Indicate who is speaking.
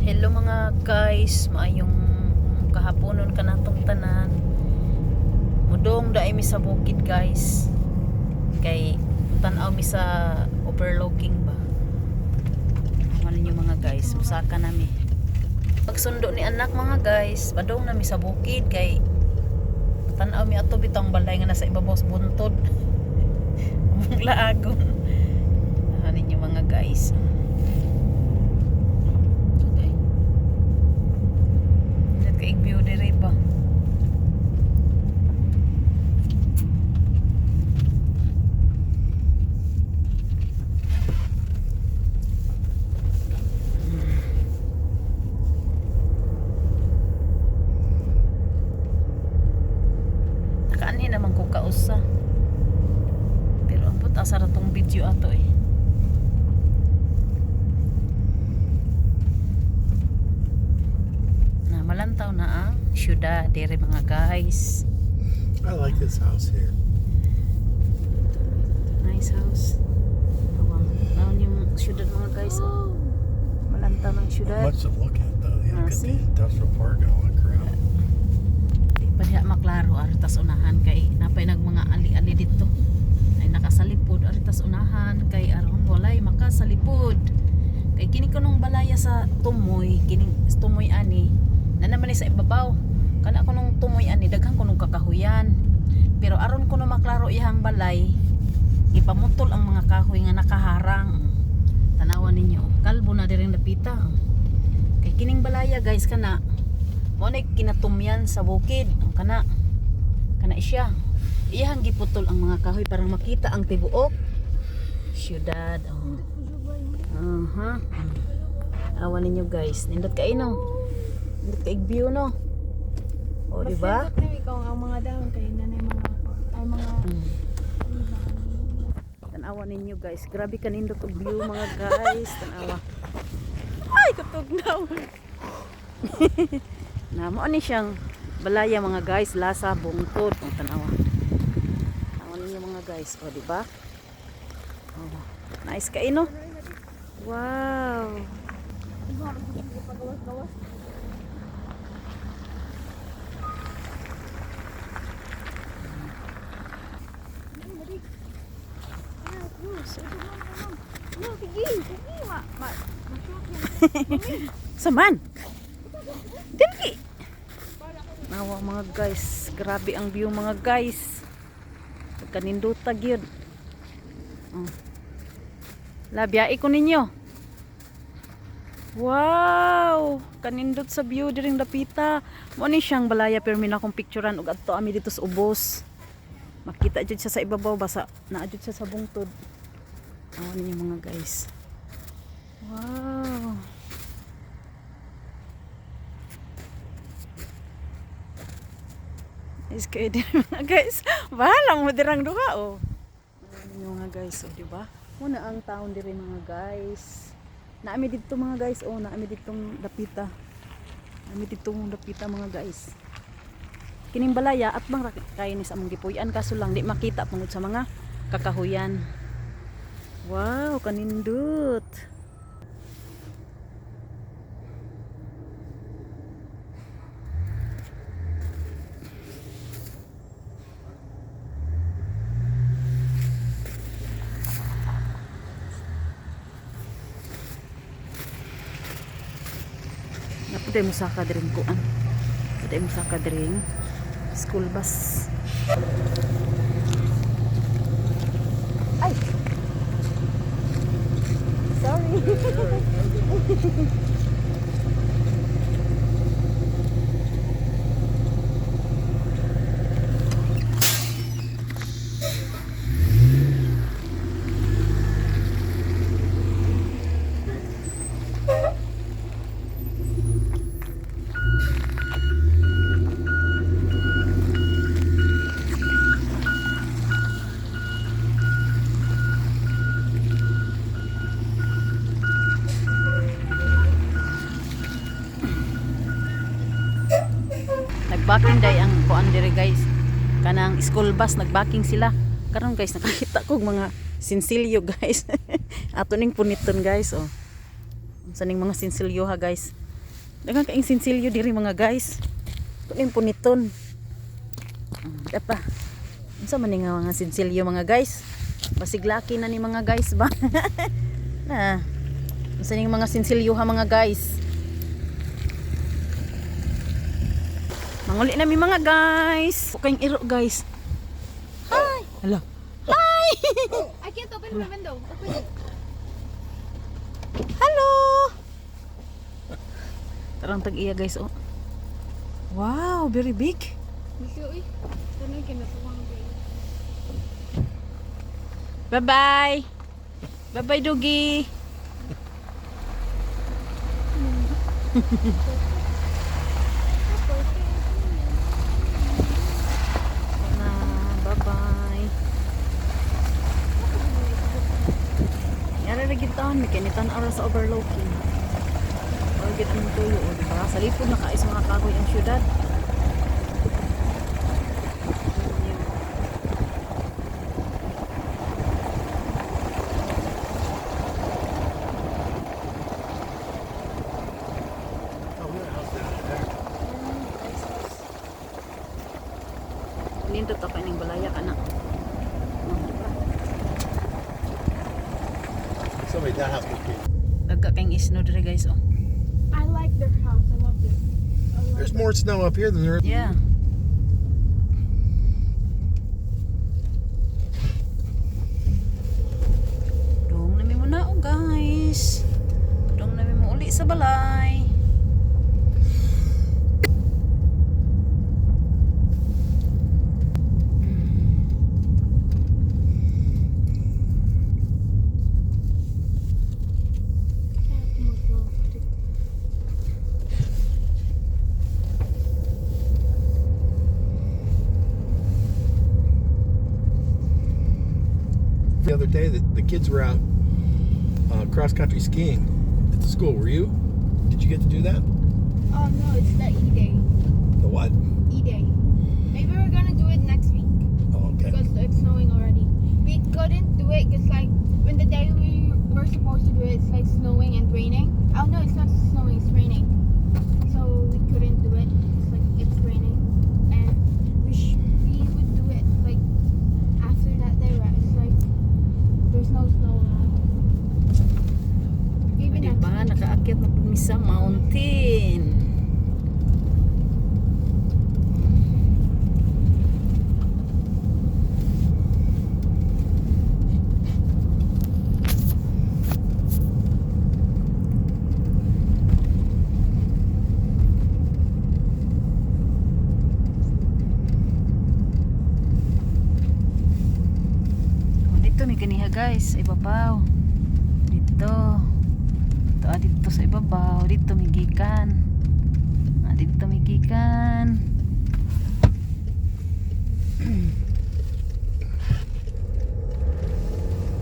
Speaker 1: Hello mga guys, maayong kahaponon ka natong tanan. Mudong daay mi sa bukid guys. Kay tan-aw mi sa overlooking ba. Ano niyo mga guys, musaka nami. Pagsundo ni anak mga guys, padong nami sa bukid kay tan-aw mi ato bitong balay nga nasa ibabaw sa buntod. Among laagon. Ano niyo mga guys. Kaig view dire ba. Nakaani naman ko kausa. Pero ambot asa ra tong video ato eh. Malantaw na ang syudad dire mga guys.
Speaker 2: I like this house here.
Speaker 1: Nice house. Awang naon yung syudad mga guys. Oh. Malantaw ng syudad.
Speaker 2: Much to look at though. You look at the
Speaker 1: See?
Speaker 2: industrial park and look around.
Speaker 1: Di pa diha maklaro aritas unahan kay napay nag mga ali-ali dito. Ay nakasalipod aritas unahan kay aron walay makasalipod. Kay kini kanong balaya sa tumoy, kining tumoy ani. Na naman sa ibabaw kana ko nung tumoy ani daghan ko nung kakahuyan pero aron ko no maklaro ihang balay ipamutol ang mga kahoy nga nakaharang. Tanawan ninyo kalbo na direng napita kay kining balaya guys kana mo na kinatumyan sa bukid kana siya iyang giputol ang mga kahoy para makita ang tibuok syudad. Awan ninyo guys nindot kay no kaig view no. O di ba?
Speaker 3: Bakit ni ikaw ang mga dahon kay nanay mga
Speaker 1: Tanawa ninyo guys. Grabe kanindot og view mga guys. Tanawa. Ay katugnaw. Na mo ani siyang balaya mga guys, lasa bungkot ang tanawa. Tanawa ninyo mga guys. O di ba? Oh, nice kay no. Wow.
Speaker 3: pagawas-gawas.
Speaker 1: Saman. Dili. Nawa mga guys, grabe ang view mga guys. Kanindotag yun. Labiai ko ninyo. Wow, kanindot sa view diring dapita. Mo ni siyang balaya pero mina kong picturean og adto ami dito sa ubos. Makita jud siya sa ibabaw basa naa jud siya sa bungtod. Awan ninyo mga guys. Wow. Is kayo din mga guys. Bahala mo dirang duha oh. Awan ninyo mga guys, oh, di ba? Muna ang taon dire mga guys. Naami dito mga guys, oh, naami ditong dapita. Naami ditong dapita mga guys. Kining balaya at bang kay ni sa among gipuy-an kaso lang di makita tungod sa mga kakahuyan. Wow, kanindot. Napuday mo sa kadring kuan. Napuday mo sa kadring school bus. Ay! Sorry. Nagbaking day ang kuan dire guys. Kanang school bus nagbaking sila. Karon guys nakakita ko mga sinsilyo guys. Ato ning puniton guys oh. Sa ning mga sinsilyo ha guys. Daghang kaing sinsilyo diri mga guys. Kunin puniton. Dapa. Unsa man ni nga mga sinsilyo mga guys? Basiglaki na ni mga guys ba? Na. Unsa ni mga sinsilyo ha mga guys? Manguli na mi mga guys. Kayong iro guys. Hi. Hello. Hi.
Speaker 3: I can't open my window. Open it.
Speaker 1: Hello. Tarang tag-iya guys oh. Wow, very big.
Speaker 3: Gusto eh. Tanay ka na sa mga baby.
Speaker 1: Bye-bye. Bye-bye Dugi. Na, bye-bye. Yara na gitaan, may kinitan ara sa overlooking. Or git ang tuyo, o diba? Sa lipod na kais mga kagoy ang syudad.
Speaker 2: Oh, we have a house down there.
Speaker 1: Nindot ako ning balaya ka na.
Speaker 2: Somebody, that house must be.
Speaker 1: Dagka kayong isno dire guys oh.
Speaker 3: I like their house. I love it. I love
Speaker 2: There's
Speaker 3: it.
Speaker 2: more snow up here than there is.
Speaker 1: Yeah. Dong nami mo na oh guys. Dong nami mo uli sa balay.
Speaker 2: The other day, the kids were out cross country skiing at the school. Were you? Did you get to do that?
Speaker 3: Oh no, it's the E-Day.
Speaker 2: The what?
Speaker 3: E-Day. Maybe we're gonna do it next week
Speaker 2: Oh, okay.
Speaker 3: because it's snowing already. We couldn't do it because like when the day we were supposed to do it, it's like snowing and raining. Oh no, it's not snowing, it's raining. So we couldn't do it. It's like it's raining, and we would do it like after that day. Right? It's like there's no snow now. Maybe
Speaker 1: Di
Speaker 3: next
Speaker 1: ba
Speaker 3: week.
Speaker 1: nakaakyat na pud mi sa mountain. Oh, dito may kaniha guys, sa ibabaw. Dito. Dito sa ibabaw. Dito may gikan. Dito may gikan.